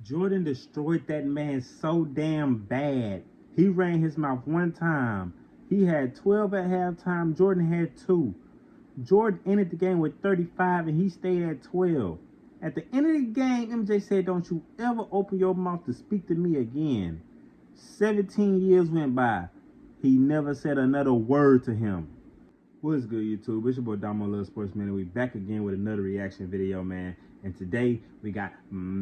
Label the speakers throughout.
Speaker 1: Jordan destroyed that man so damn bad. He ran his mouth one time. He had 12 at halftime. Jordan had 2. Jordan ended the game with 35 and he stayed at 12. At the end of the game, MJ said, "Don't you ever open your mouth to speak to me again." 17 years went by. He never said another word to him. What's good, YouTube? It's your boy Domo Love Sports, man. We back again with another reaction video, man. And today we got we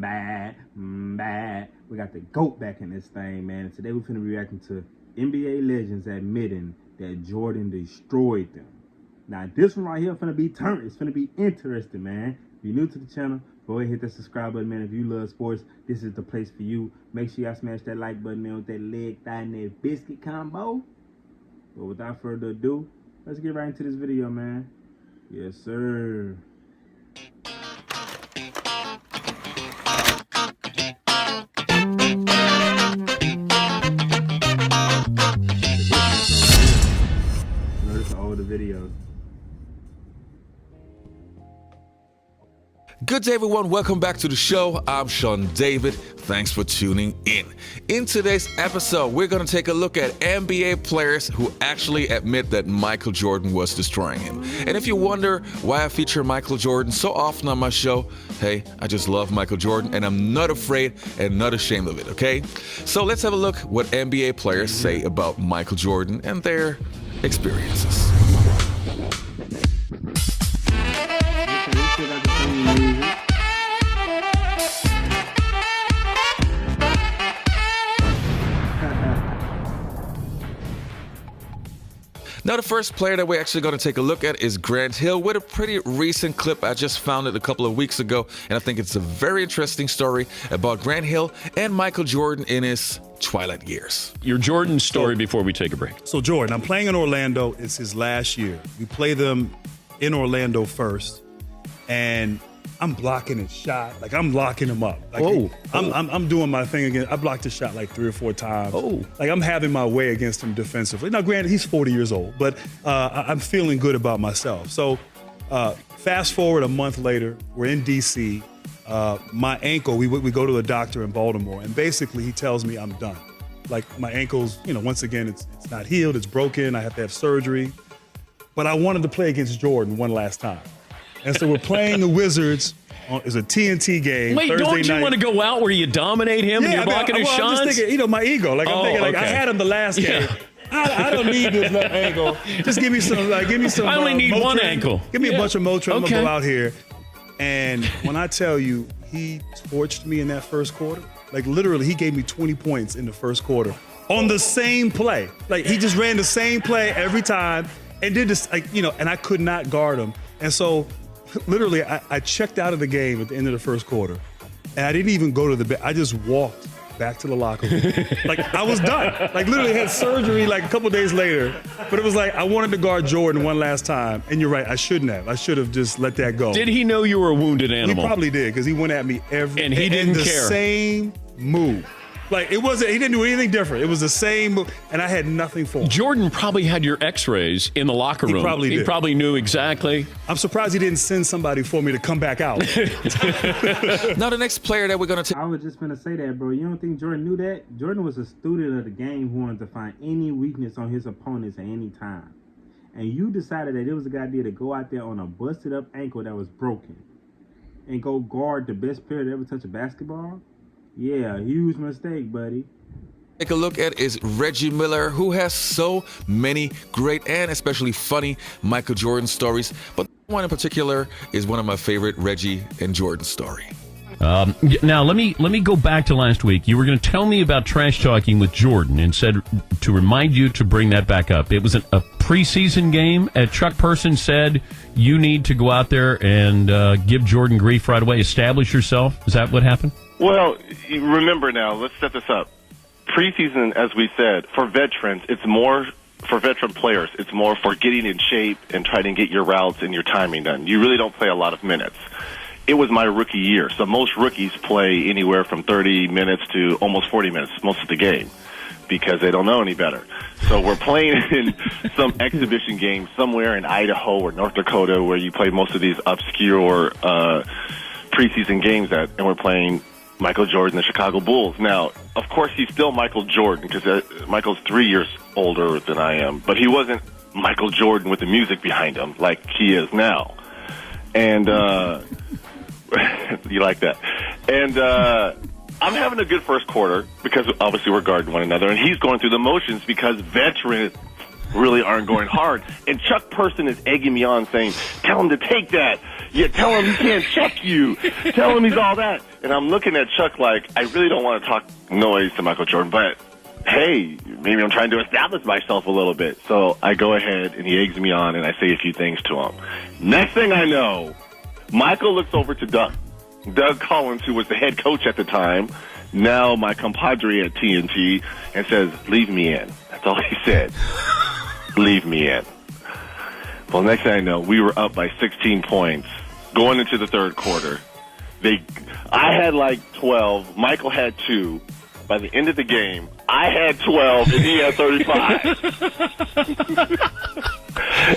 Speaker 1: got the GOAT back in this thing, man. And today we're finna be reacting to NBA legends admitting that Jordan destroyed them. Now this one right here finna be turned. It's finna be interesting, man. If you're new to the channel, go ahead and hit that subscribe button, man. If you love sports, this is the place for you. Make sure y'all smash that like button, man, with that leg, thigh, and that biscuit combo. But without further ado, let's get right into this video, man. Yes, sir. Notice all the videos.
Speaker 2: Good day, everyone. Welcome back to the show. I'm Sean David. Thanks for tuning in. In today's episode, we're going to take a look at NBA players who actually admit that Michael Jordan was destroying him. And if you wonder why I feature Michael Jordan so often on my show, hey, I just love Michael Jordan and I'm not afraid and not ashamed of it, okay? So let's have a look what NBA players say about Michael Jordan and their experiences. Now, the first player that we're actually going to take a look at is Grant Hill with a pretty recent clip. I just found it a couple of weeks ago, and I think it's a very interesting story about Grant Hill and Michael Jordan in his twilight years.
Speaker 3: Your Jordan story before we take a break.
Speaker 4: So Jordan, I'm playing in Orlando. It's his last year. We play them in Orlando first, and I'm blocking his shot. Like, I'm locking him up. Like, I'm doing my thing again. I blocked his shot like 3 or 4 times. Like, I'm having my way against him defensively. Now, granted, he's 40 years old, but I'm feeling good about myself. So fast forward a month later, we're in D.C. My ankle, we go to a doctor in Baltimore, and basically he tells me I'm done. Like, my ankle's, once again, it's not healed, it's broken, I have to have surgery. But I wanted to play against Jordan one last time. And so we're playing the Wizards. It's a TNT game.
Speaker 3: Wait,
Speaker 4: Thursday
Speaker 3: don't you
Speaker 4: night.
Speaker 3: want to go out where you dominate him and you're blocking his shots?
Speaker 4: I'm just thinking, my ego. Like, I'm thinking, like, I had him the last game. I don't need this left ankle. Just give me some.
Speaker 3: I only need
Speaker 4: Motrin.
Speaker 3: one ankle.
Speaker 4: Give me a bunch of Motrin. I'm gonna
Speaker 3: Okay.
Speaker 4: go out here. And when I tell you, he torched me in that first quarter. Like, literally, he gave me 20 points in the first quarter on the same play. Like, he just ran the same play every time and did this, like, and I could not guard him. And so, literally, I checked out of the game at the end of the first quarter, and I didn't even go to the bed. I just walked back to the locker room. Like, I was done. Like, literally had surgery like a couple days later, but it was like I wanted to guard Jordan one last time. And you're right, I shouldn't have. I should have just let that go.
Speaker 3: Did he know you were a wounded
Speaker 4: He
Speaker 3: animal?
Speaker 4: probably did, because he went at me every
Speaker 3: And he didn't
Speaker 4: the
Speaker 3: care.
Speaker 4: same move. Like, it wasn't. He didn't do anything different. It was the same move, and I had nothing for him.
Speaker 3: Jordan probably had your x-rays in the locker room.
Speaker 4: probably
Speaker 3: He
Speaker 4: did.
Speaker 3: probably knew exactly.
Speaker 4: I'm surprised he didn't send somebody for me to come back out.
Speaker 2: Now, the next player that we're going to take.
Speaker 1: I was just finna say that, bro. You don't think Jordan knew that? Jordan was a student of the game who wanted to find any weakness on his opponents at any time. And you decided that it was a good idea to go out there on a busted up ankle that was broken and go guard the best player to ever touch a basketball? Yeah, huge mistake, buddy.
Speaker 2: Take a look at is Reggie Miller, who has so many great and especially funny Michael Jordan stories. But one in particular is one of my favorite Reggie and Jordan story.
Speaker 3: Now, let me go back to last week. You were going to tell me about trash talking with Jordan and said to remind you to bring that back up. It was a preseason game. Chuck Person said you need to go out there and give Jordan grief right away. Establish yourself. Is that what happened?
Speaker 5: Well, you remember now, let's set this up. Preseason, as we said, for veterans, it's more, for veteran players, it's more for getting in shape and trying to get your routes and your timing done. You really don't play a lot of minutes. It was my rookie year, so most rookies play anywhere from 30 minutes to almost 40 minutes most of the game because they don't know any better. So we're playing in some exhibition game somewhere in Idaho or North Dakota where you play most of these obscure preseason games at, and we're playing Michael Jordan, the Chicago Bulls. Now, of course, he's still Michael Jordan because Michael's 3 years older than I am, but he wasn't Michael Jordan with the music behind him like he is now. And you like that? And I'm having a good first quarter because obviously we're guarding one another, and he's going through the motions because veterans really aren't going hard. And Chuck Person is egging me on saying, tell him to take that. Yeah, tell him he can't check you. Tell him he's all that. And I'm looking at Chuck like, I really don't want to talk noise to Michael Jordan, but hey, maybe I'm trying to establish myself a little bit. So I go ahead and he eggs me on and I say a few things to him. Next thing I know, Michael looks over to Doug Collins, who was the head coach at the time, now my compadre at TNT, and says, leave me in. That's all he said. Leave me in. Well, next thing I know, we were up by 16 points going into the third quarter. I had like 12. Michael had 2. By the end of the game, I had 12 and he had 35.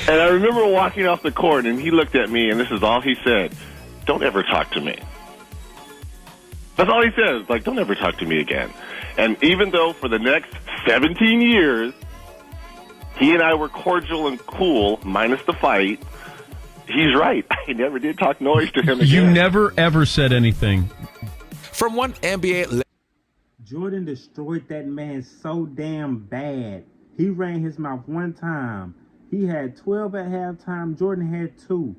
Speaker 5: And I remember walking off the court and he looked at me and this is all he said. Don't ever talk to me. That's all he says. Like, don't ever talk to me again. And even though for the next 17 years, he and I were cordial and cool, minus the fight, he's right. I never did talk noise to him again.
Speaker 3: You never, ever said anything.
Speaker 2: From one NBA...
Speaker 1: Jordan destroyed that man so damn bad. He ran his mouth one time. He had 12 at halftime. Jordan had 2.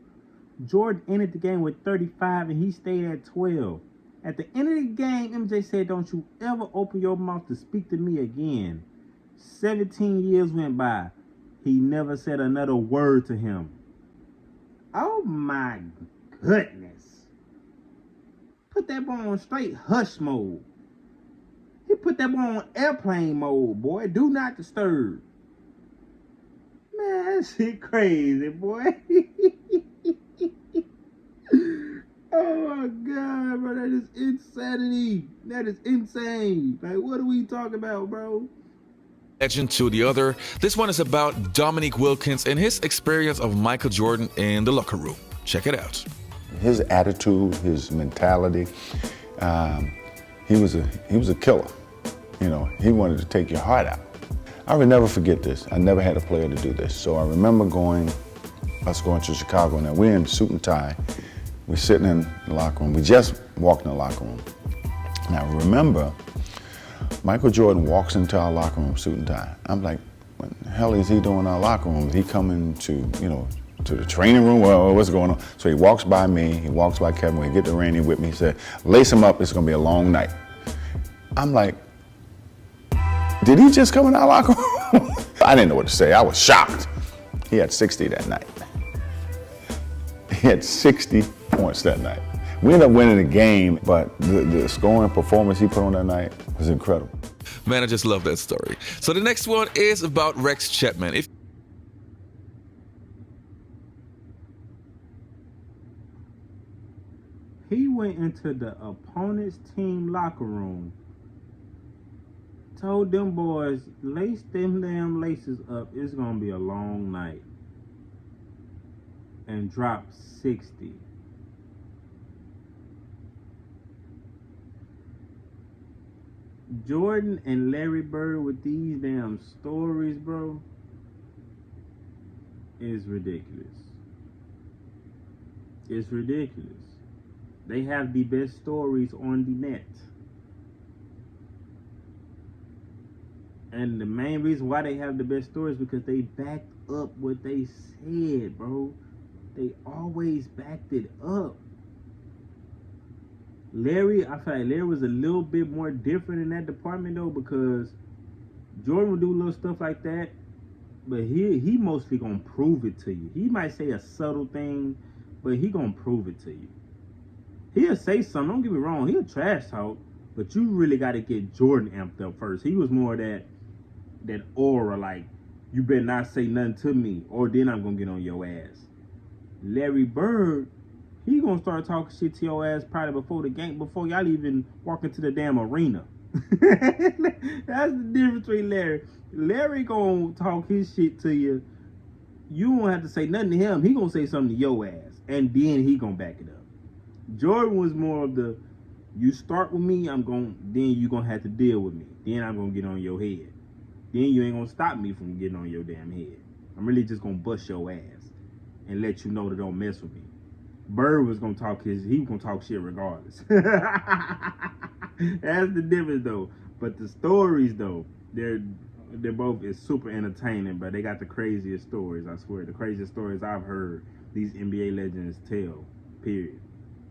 Speaker 1: Jordan ended the game with 35, and he stayed at 12. At the end of the game, MJ said, don't you ever open your mouth to speak to me again. 17 years went by. He never said another word to him. Oh, my goodness. Put that boy on straight hush mode. He put that boy on airplane mode, boy. Do not disturb. Man, that shit crazy, boy. Oh, my God, bro. That is insanity. That is insane. Like, what are we talking about, bro?
Speaker 2: Legend to the other. This one is about Dominique Wilkins and his experience of Michael Jordan in the locker room. Check it out.
Speaker 6: His attitude, his mentality, he was a killer. You know, he wanted to take your heart out. I will never forget this. I never had a player to do this. So I remember us going to Chicago. Now we're in suit and tie. We're sitting in the locker room. We just walked in the locker room. Now remember, Michael Jordan walks into our locker room, suit and tie. I'm like, what the hell is he doing in our locker room? Is he coming to, to the training room? Well, what's going on? So he walks by me, he walks by Kevin, we get to Randy with me, he said, lace him up, it's gonna be a long night. I'm like, did he just come in our locker room? I didn't know what to say, I was shocked. He had 60 that night. He had 60 points that night. We ended up winning the game, but the scoring performance he put on that night was incredible.
Speaker 2: Man, I just love that story. So the next one is about Rex Chapman.
Speaker 1: He went into the opponent's team locker room, told them boys, lace them damn laces up, it's gonna be a long night, and dropped 60. Jordan and Larry Bird with these damn stories, bro, is ridiculous. It's ridiculous. They have the best stories on the net. And the main reason why they have the best stories is because they backed up what they said, bro. They always backed it up. Larry, I feel like Larry was a little bit more different in that department though, because Jordan would do little stuff like that, but he mostly gonna prove it to you. He might say a subtle thing, but he gonna prove it to you. He'll say something, don't get me wrong, he'll trash talk, but you really gotta get Jordan amped up first. He was more that aura, like, you better not say nothing to me, or then I'm gonna get on your ass. Larry Bird, he gonna start talking shit to your ass probably before the game, before y'all even walk into the damn arena. That's the difference between Larry. Larry gonna talk his shit to you. You won't have to say nothing to him. He gonna say something to your ass, and then he gonna back it up. Jordan was more of the, You start with me, then you gonna have to deal with me. Then I'm gonna get on your head. Then you ain't gonna stop me from getting on your damn head. I'm really just gonna bust your ass and let you know to don't mess with me. Bird was gonna talk he was gonna talk shit regardless. That's the difference though. But the stories though, they're both is super entertaining, but they got the craziest stories, I swear. The craziest stories I've heard these NBA legends tell, period.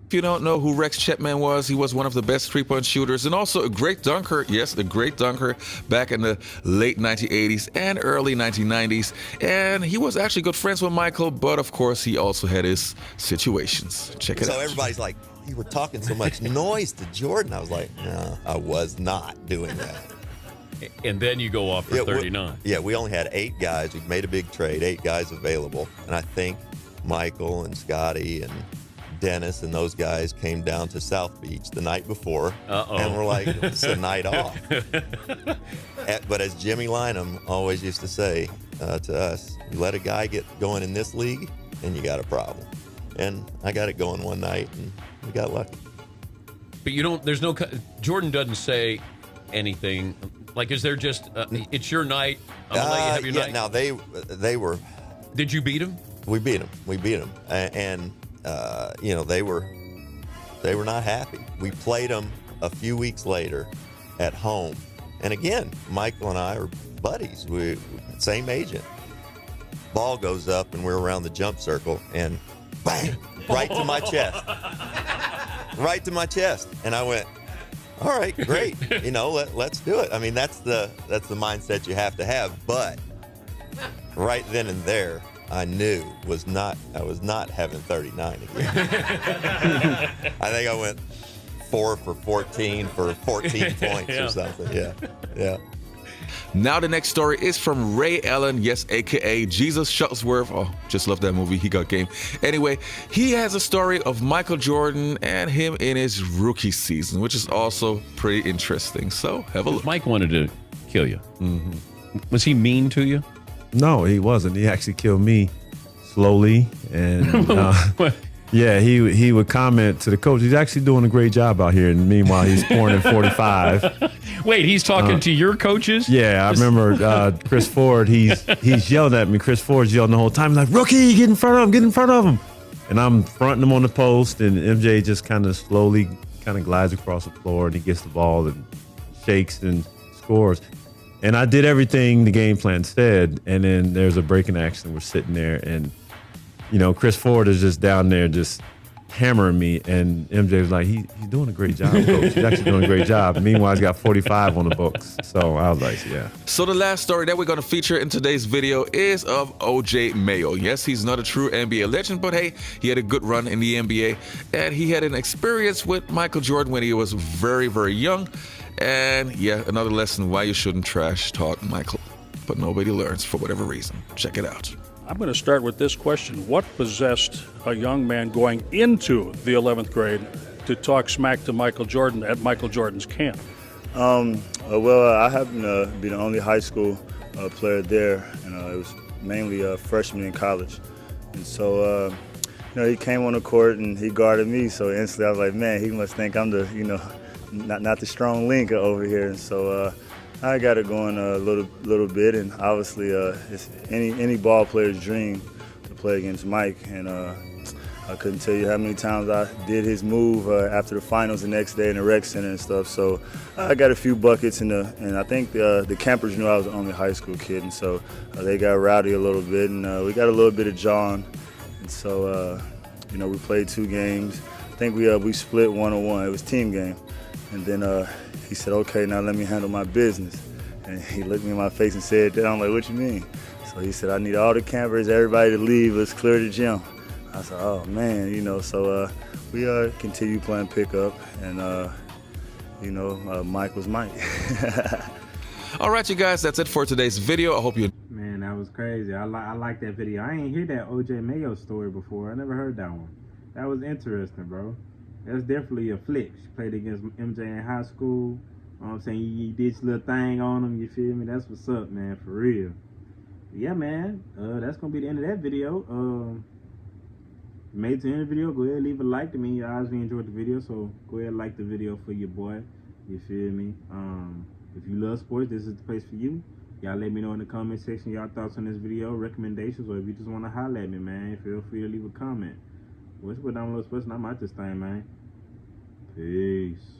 Speaker 2: If you don't know who Rex Chapman was, he was one of the best three-point shooters and also a great dunker. Yes, the great dunker back in the late 1980s and early 1990s. And he was actually good friends with Michael, but of course he also had his situations. Check it out.
Speaker 7: So everybody's like, you were talking so much noise to Jordan. I was like, no, I was not doing that.
Speaker 3: And then you go off for 39.
Speaker 7: We only had 8 guys. We made a big trade, 8 guys available. And I think Michael and Scotty and Dennis and those guys came down to South Beach the night before. And we're like, it's a night off. But as Jimmy Lynam always used to say to us, you let a guy get going in this league and you got a problem. And I got it going one night and we got lucky.
Speaker 3: But Jordan doesn't say anything. Like, is there just, it's your night, I'm going to let you have your night?
Speaker 7: Now they were.
Speaker 3: Did you beat him?
Speaker 7: We beat them. And they were not happy. We played them a few weeks later at home. And again, Michael and I are buddies. We same agent. Ball goes up and we're around the jump circle and bang, right to my chest. Right to my chest. And I went, all right, great. Let's do it. I mean, that's the mindset you have to have. But right then and there, I knew I was not having 39 again. I think I went 4 for 14 for 14 points or something. Yeah.
Speaker 2: Now the next story is from Ray Allen, yes, a.k.a. Jesus Shuttlesworth. Oh, just love that movie. He got game. Anyway, he has a story of Michael Jordan and him in his rookie season, which is also pretty interesting. So have a look.
Speaker 3: Mike wanted to kill you. Mm-hmm. Was he mean to you?
Speaker 8: No, he wasn't. He actually killed me slowly. And yeah, he would comment to the coach, he's actually doing a great job out here. And meanwhile, he's pouring in 45.
Speaker 3: Wait, he's talking to your coaches?
Speaker 8: Yeah, I remember Chris Ford, he's yelling at me. Chris Ford's yelling the whole time. He's like, rookie, get in front of him. And I'm fronting him on the post, and MJ just kind of slowly glides across the floor, and he gets the ball and shakes and scores. And I did everything the game plan said, and then there's a breaking action. We're sitting there, and Chris Ford is just down there just hammering me, and MJ was like, he's doing a great job, coach. He's actually doing a great job. Meanwhile, he's got 45 on the books. So I was like, yeah.
Speaker 2: So the last story that we're going to feature in today's video is of O.J. Mayo. Yes, he's not a true NBA legend, but hey, he had a good run in the NBA, and he had an experience with Michael Jordan when he was very, very young. And yeah, another lesson why you shouldn't trash talk Michael. But nobody learns for whatever reason. Check it out.
Speaker 9: I'm going to start with this question. What possessed a young man going into the 11th grade to talk smack to Michael Jordan at Michael Jordan's camp?
Speaker 10: I happen to be the only high school player there, and it was mainly a freshman in college. And so, he came on the court and he guarded me, so instantly I was like, man, he must think I'm the, not the strong link over here. And so I got it going a little bit, and obviously it's any ball player's dream to play against Mike. And I couldn't tell you how many times I did his move after the finals the next day in the rec center and stuff. So I got a few buckets, and I think the campers knew I was the only high school kid, and so they got rowdy a little bit, and we got a little bit of John. And so we played 2 games. I think we split 1-1. It was a team game. And then he said, okay, now let me handle my business. And he looked me in my face and said that. I'm like, what you mean? So he said, I need all the campers, everybody to leave. Let's clear the gym. I said, oh, man, so we continue playing pickup. And, Mike was Mike.
Speaker 2: All right, you guys, that's it for today's video. I hope you...
Speaker 1: Man, that was crazy. I like that video. I ain't hear that O.J. Mayo story before. I never heard that one. That was interesting, bro. That's definitely a flick. She played against MJ in high school. You know what I'm saying? You did your little thing on him, you feel me? That's what's up, man, for real. Yeah, man. That's going to be the end of that video. made it to the end of the video, go ahead and leave a like. I mean, you obviously enjoyed the video, so go ahead and like the video for your boy. You feel me? If you love sports, this is the place for you. Y'all let me know in the comment section y'all thoughts on this video, recommendations, or if you just want to holler at me, man, feel free to leave a comment. What's with down Sports, and I'm out this thing, man. Peace.